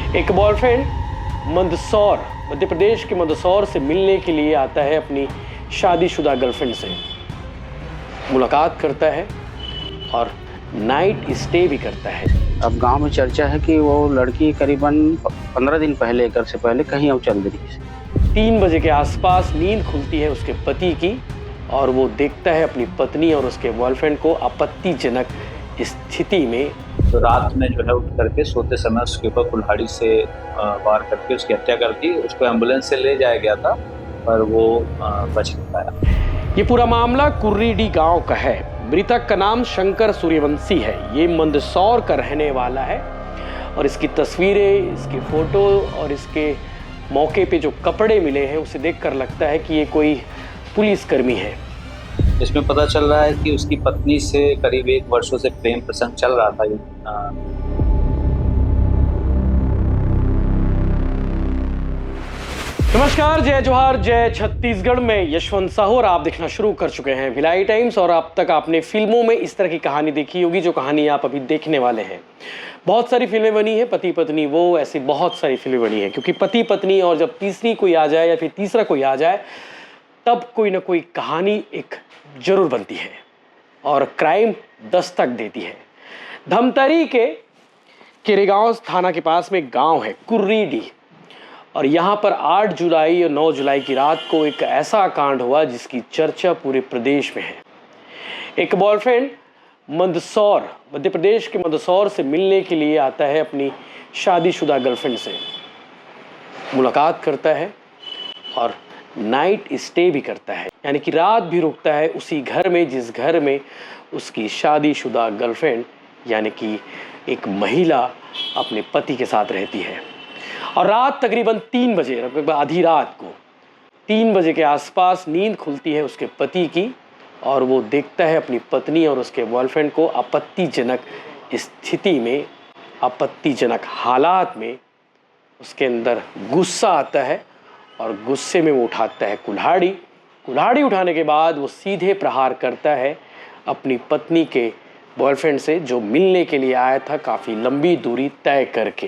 एक बॉयफ्रेंड मंदसौर, मध्य प्रदेश के मंदसौर से मिलने के लिए आता है अपनी शादीशुदा गर्लफ्रेंड से। मुलाकात करता है और नाइट स्टे भी करता है। अब गांव में चर्चा है कि वो लड़की करीबन 15 दिन पहले, घर से पहले कहीं और चल रही है। 3 बजे के आसपास नींद खुलती है उसके पति की और वो देखता है अपनी पत्नी और उसके बॉयफ्रेंड को आपत्तिजनक स्थिति में। तो रात में जो है उठ करके सोते समय उसके ऊपर कुल्हाड़ी से वार करके उसकी हत्या कर दी। उसको एम्बुलेंस से ले जाया गया था पर वो बच नहीं पाया। ये पूरा मामला कुर्रीडी गांव का है। मृतक का नाम शंकर सूर्यवंशी है। ये मंदसौर का रहने वाला है और इसकी तस्वीरें, इसकी फोटो और इसके मौके पे जो कपड़े मिले हैं उसे देखकर लगता है कि ये कोई पुलिसकर्मी है। इसमें पता चल रहा है कि उसकी पत्नी से करीब 1 वर्षों से प्रेम प्रसंग चल रहा था। नमस्कार, जय जोहार, जय छत्तीसगढ़ में यशवंत साहू और आप देखना शुरू कर चुके हैं भिलाई टाइम्स। और अब तक आपने फिल्मों में इस तरह की कहानी देखी होगी जो कहानी आप अभी देखने वाले हैं। बहुत सारी फिल्में बनी हैं, पति पत्नी वो, ऐसी बहुत सारी फिल्में बनी हैं। क्योंकि पति पत्नी और जब तीसरी कोई आ जाए या फिर तीसरा कोई आ जाए तब कोई ना कोई कहानी एक जरूर बनती है और क्राइम दस्तक देती है। धमतरी के केरेगांव थाना के पास में गांव है कुर्रीडी और यहाँ पर 8 जुलाई और 9 जुलाई की रात को एक ऐसा कांड हुआ जिसकी चर्चा पूरे प्रदेश में है। एक बॉयफ्रेंड मंदसौर, मध्य प्रदेश के मंदसौर से मिलने के लिए आता है अपनी शादीशुदा गर्लफ्रेंड से। मुलाकात करता है और नाइट स्टे भी करता है, यानी कि रात भी रुकता है उसी घर में जिस घर में उसकी शादीशुदा गर्लफ्रेंड यानी कि एक महिला अपने पति के साथ रहती है। और रात तकरीबन 3 बजे, लगभग आधी रात को 3 बजे के आसपास नींद खुलती है उसके पति की और वो देखता है अपनी पत्नी और उसके बॉयफ्रेंड को आपत्तिजनक स्थिति में, आपत्तिजनक हालात में। उसके अंदर गुस्सा आता है और गुस्से में वो उठाता है कुल्हाड़ी उठाने के बाद वो सीधे प्रहार करता है अपनी पत्नी के बॉयफ्रेंड से जो मिलने के लिए आया था काफ़ी लंबी दूरी तय करके।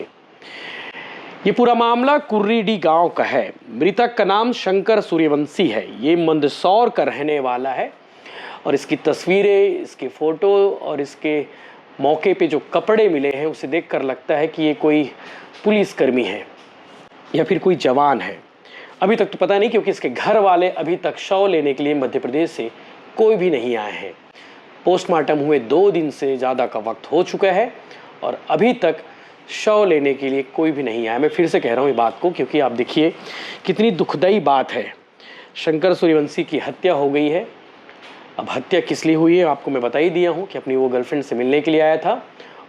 ये पूरा मामला कुर्रीडी गांव का है। मृतक का नाम शंकर सूर्यवंशी है। ये मंदसौर का रहने वाला है और इसकी तस्वीरें, इसकी फ़ोटो और इसके मौके पे जो कपड़े मिले हैं उसे देखकर लगता है कि ये कोई पुलिसकर्मी है या फिर कोई जवान है। अभी तक तो पता नहीं, क्योंकि इसके घर वाले अभी तक शव लेने के लिए मध्य प्रदेश से कोई भी नहीं आए हैं। पोस्टमार्टम हुए 2 दिन से ज़्यादा का वक्त हो चुका है और अभी तक शव लेने के लिए कोई भी नहीं आया। मैं फिर से कह रहा हूँ ये बात को, क्योंकि आप देखिए कितनी दुखदाई बात है। शंकर सूर्यवंशी की हत्या हो गई है। अब हत्या किस लिए हुई है आपको मैं बता ही दिया हूँ कि अपनी वो गर्लफ्रेंड से मिलने के लिए आया था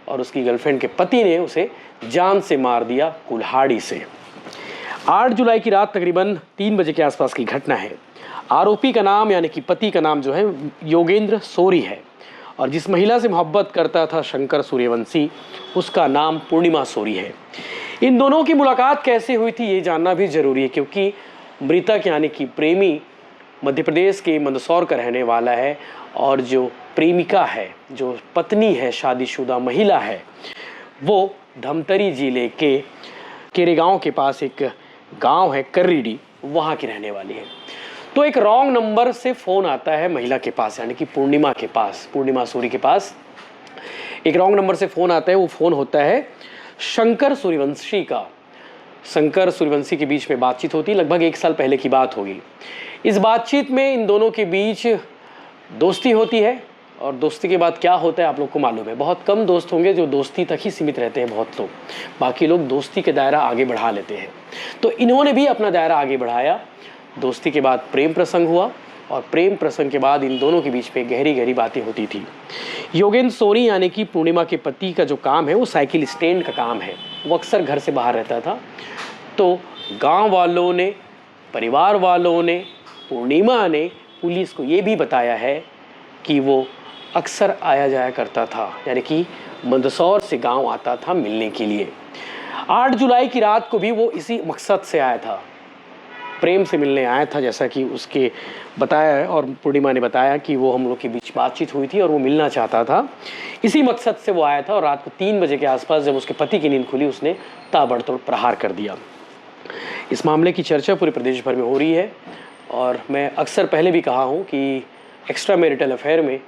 और उसकी गर्लफ्रेंड के पति ने उसे जान से मार दिया कुल्हाड़ी से। 8 जुलाई की रात तकरीबन 3 बजे के आसपास की घटना है। आरोपी का नाम यानी कि पति का नाम जो है योगेंद्र सोरी है और जिस महिला से मोहब्बत करता था शंकर सूर्यवंशी उसका नाम पूर्णिमा सोरी है। इन दोनों की मुलाकात कैसे हुई थी ये जानना भी ज़रूरी है, क्योंकि मृतक यानी कि प्रेमी मध्य प्रदेश के मंदसौर का रहने वाला है और जो प्रेमिका है, जो पत्नी है, शादीशुदा महिला है, वो धमतरी जिले के केरेगांव के पास एक गांव है कुर्रीडी, वहाँ की रहने वाली है। तो एक रॉन्ग नंबर से फ़ोन आता है महिला के पास, यानी कि पूर्णिमा के पास, पूर्णिमा सूरी के पास एक रॉन्ग नंबर से फ़ोन आता है। वो फ़ोन होता है शंकर सूर्यवंशी का। शंकर सूर्यवंशी के बीच में बातचीत होती, लगभग 1 साल पहले की बात होगी। इस बातचीत में इन दोनों के बीच दोस्ती होती है और दोस्ती के बाद क्या होता है आप लोग को मालूम है। बहुत कम दोस्त होंगे जो दोस्ती तक ही सीमित रहते हैं, बहुत लोग, बाकी लोग दोस्ती के दायरा आगे बढ़ा लेते हैं। तो इन्होंने भी अपना दायरा आगे बढ़ाया। दोस्ती के बाद प्रेम प्रसंग हुआ और प्रेम प्रसंग के बाद इन दोनों के बीच पे गहरी गहरी बातें होती थी। योगेंद्र सोनी यानी कि पूर्णिमा के पति का जो काम है वो साइकिल स्टैंड का काम है। वो अक्सर घर से बाहर रहता था। तो गांव वालों ने, परिवार वालों ने, पूर्णिमा ने पुलिस को ये भी बताया है कि वो अक्सर आया जाया करता था, यानी कि मंदसौर से गांव आता था मिलने के लिए। 8 जुलाई की रात को भी वो इसी मकसद से आया था। प्रेम से मिलने आया था, जैसा कि उसके बताया है और पूर्णिमा ने बताया कि वो हम लोग के बीच बातचीत हुई थी और वो मिलना चाहता था। इसी मकसद से वो आया था और रात को 3 बजे के आसपास जब उसके पति की नींद खुली, उसने ताबड़तोड़ प्रहार कर दिया। इस मामले की चर्चा पूरे प्रदेश भर में हो रही है और मैं अक्सर पहले भी कहा हूँ कि एक्स्ट्रा मैरिटल अफेयर में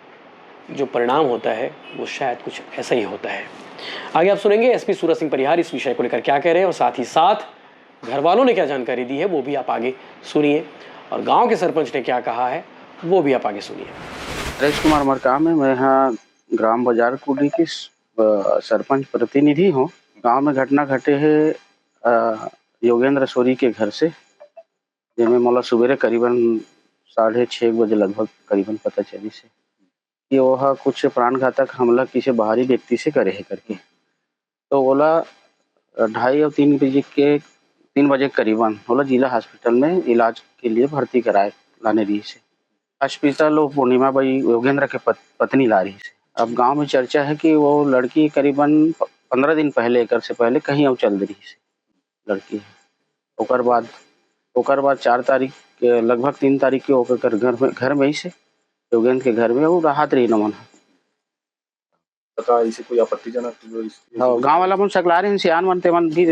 जो परिणाम होता है वो शायद कुछ ऐसा ही होता है। आगे आप सुनेंगे एसपी सूरज सिंह परिहार इस विषय को लेकर क्या कह रहे हैं और साथ ही साथ घर वालों ने क्या जानकारी दी है वो भी आप आगे सुनिए, और गांव के सरपंच ने क्या कहा है वो भी आप आगे सुनिए। नरेश कुमार मरकाम है, मैं यहाँ ग्राम बाजार कुडी की सरपंच प्रतिनिधि हूँ। गांव में घटना घटे है योगेंद्र सोरी के घर से, जिनमें मोला सुबेरे करीबन 6:30 बजे लगभग करीबन पता चली से कि वह कुछ प्राणघातक हमला किसी बाहरी व्यक्ति से करे है करके। तो बोला 2:30 और 3 बजे करीबन बोला जिला हॉस्पिटल में इलाज के लिए भर्ती कराए लाने दी से। हॉस्पिटल वो पूर्णिमा भाई योगेंद्र के पत्नी ला रही से। अब गांव में चर्चा है कि वो लड़की करीबन 15 दिन पहले घर से पहले कहीं और चल रही से लड़की। ओकर बाद 4 तारीख के लगभग 3 तारीख के होकर घर में ही से योगेंद्र के घर में वो राहत रही नमन। पता इसे कोई आपत्तिजनक गाँव वाला मन सकला रहे सियान मन तेमन भी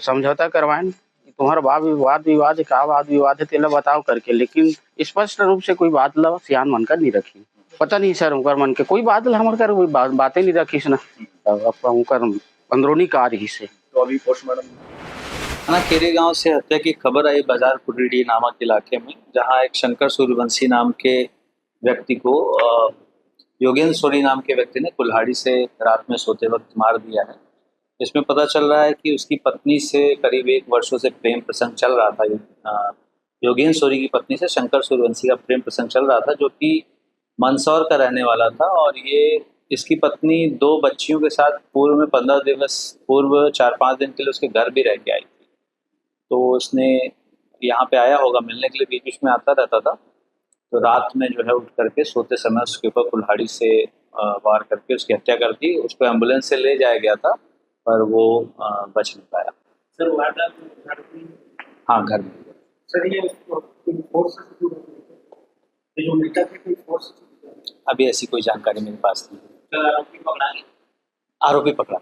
समझौता करवाएं, तुम्हारा वाद विवाद है, का वाद विवाद है तेला बताओ करके, लेकिन स्पष्ट रूप से कोई बात ला सियान मन का नहीं रखी। पता नहीं सर उनकर मन के कोई बात ला हमारे कर कोई बातें नहीं रखी ना, उनकर अंदरूनी कार्य ही से। तो अभी पोस्टमार्टम थाना खेरी गांव से हत्या की खबर आई बाजार कुडीडी नामक इलाके में, जहां एक शंकर सूर्यवंशी नाम के व्यक्ति को योगेंद्र सोरी नाम के व्यक्ति ने कुल्हाड़ी से रात में सोते वक्त मार दिया है। इसमें पता चल रहा है कि उसकी पत्नी से करीब 1 वर्षों से प्रेम प्रसंग चल रहा था। योगेंद्र सोरी की पत्नी से शंकर सूर्यवंशी का प्रेम प्रसंग चल रहा था, जो कि मंदसौर का रहने वाला था। और ये इसकी पत्नी 2 बच्चियों के साथ पूर्व में 15 दिवस पूर्व 4-5 दिन के लिए उसके घर भी रह के आई थी। तो उसने यहाँ पे आया होगा मिलने के लिए, बीच बीच में आता रहता था। तो रात में जो है उठ करके सोते समय उसके ऊपर कुल्हाड़ी से वार करके उसकी हत्या कर दी। उसको एम्बुलेंस से ले जाया गया था पर वो बच नहीं पाया। सर वारदात घर में? हाँ, घर में। सर ये फोर्स से जो मृतक है कोई फोर्स? अभी ऐसी कोई जानकारी मेरे पास नहीं है। आरोपी पकड़ा? आरोपी पकड़ा।